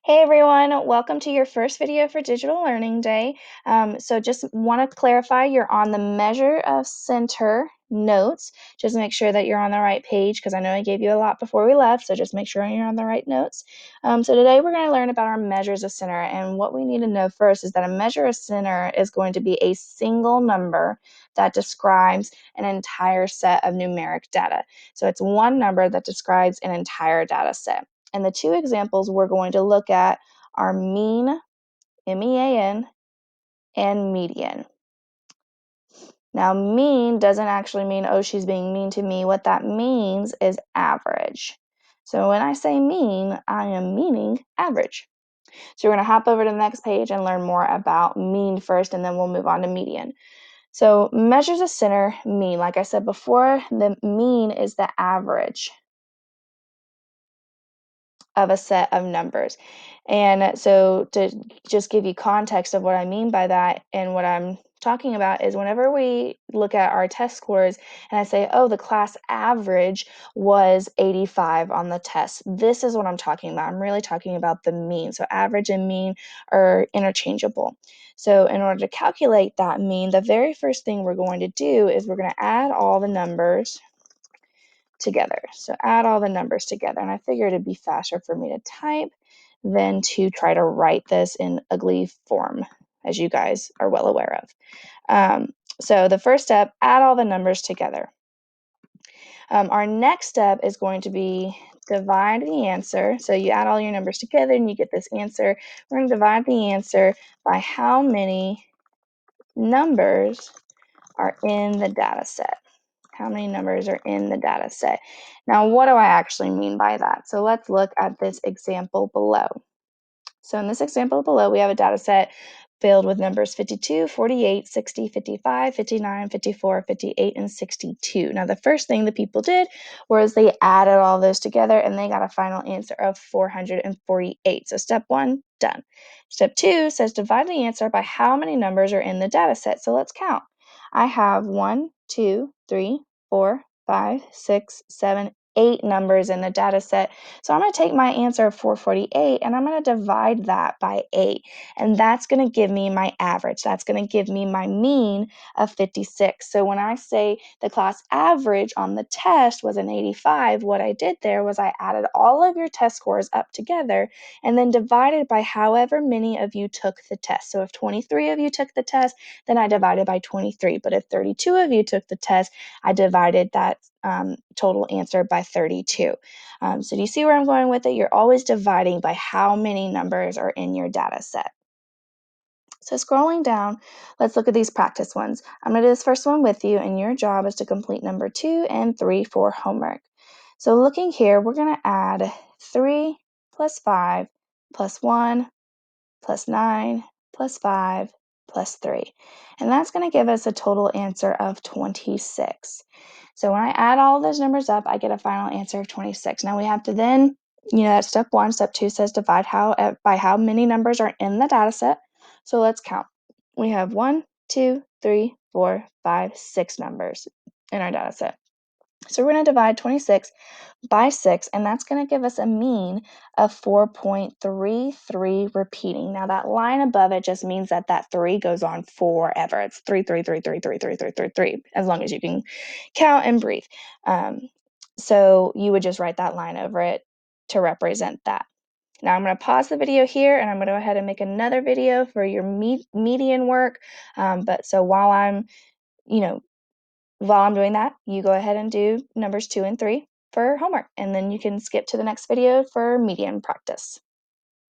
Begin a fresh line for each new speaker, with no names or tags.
Hey everyone, welcome to your first video for Digital Learning Day. So just want to clarify you're on the Measure of Center notes. Just make sure that you're on the right page because I know I gave you a lot before we left, so just make sure you're on the right notes. So today we're going to learn about our measures of center, and what we need to know first is that a measure of center is going to be a single number that describes an entire set of numeric data. So it's one number that describes an entire data set. And the two examples we're going to look at are mean, MEAN, and median. Now, mean doesn't actually mean, oh, she's being mean to me. What that means is average. So when I say mean, I am meaning average. So we're going to hop over to the next page and learn more about mean first, and then we'll move on to median. So measures of center, mean. Like I said before, the mean is the average of a set of numbers. And so to just give you context of what I mean by that and what I'm talking about is whenever we look at our test scores and I say, oh, the class average was 85 on the test, this is what I'm talking about. I'm really talking about the mean. So average and mean are interchangeable. So in order to calculate that mean, the very first thing we're going to do is we're going to add all the numbers together. So add all the numbers together. And I figured it'd be faster for me to type than to try to write this in ugly form, as you guys are well aware of. So the first step, add all the numbers together. Our next step is going to be divide the answer. So you add all your numbers together and you get this answer. We're going to divide the answer by how many numbers are in the data set. How many numbers are in the data set? Now, what do I actually mean by that? So let's look at this example below. So in this example below, we have a data set filled with numbers 52, 48, 60, 55, 59, 54, 58, and 62. Now, the first thing the people did was they added all those together and they got a final answer of 448. So step one, done. Step two says divide the answer by how many numbers are in the data set. So let's count. I have 1, 2, 3, 4, 5, 6, 7, 8 numbers in the data set. So I'm going to take my answer of 448 and I'm going to divide that by 8. And that's going to give me my average. That's going to give me my mean of 56. So when I say the class average on the test was an 85, what I did there was I added all of your test scores up together and then divided by however many of you took the test. So if 23 of you took the test, then I divided by 23. But if 32 of you took the test, I divided that total answer by 32. So do you see where I'm going with it? You're always dividing by how many numbers are in your data set. So scrolling down, let's look at these practice ones. I'm going to do this first one with you, and your job is to complete number 2 and 3 for homework. So looking here, we're going to add 3 plus 5 plus 1 plus 9 plus 5 plus 3. And that's going to give us a total answer of 26. So when I add all of those numbers up, I get a final answer of 26. Now we have to then, that's step one. Step two says divide by how many numbers are in the data set. So let's count. We have 1, 2, 3, 4, 5, 6 numbers in our data set. So we're going to divide 26 by 6, and that's going to give us a mean of 4.33 repeating. Now that line above it just means that that 3 goes on forever. It's 3, 3, 3, 3, 3, 3, 3, 3, 3, as long as you can count and breathe. So you would just write that line over it to represent that. Now I'm going to pause the video here, and I'm going to go ahead and make another video for your median work. But so while I'm doing that, you go ahead and do numbers 2 and 3 for homework, and then you can skip to the next video for median practice.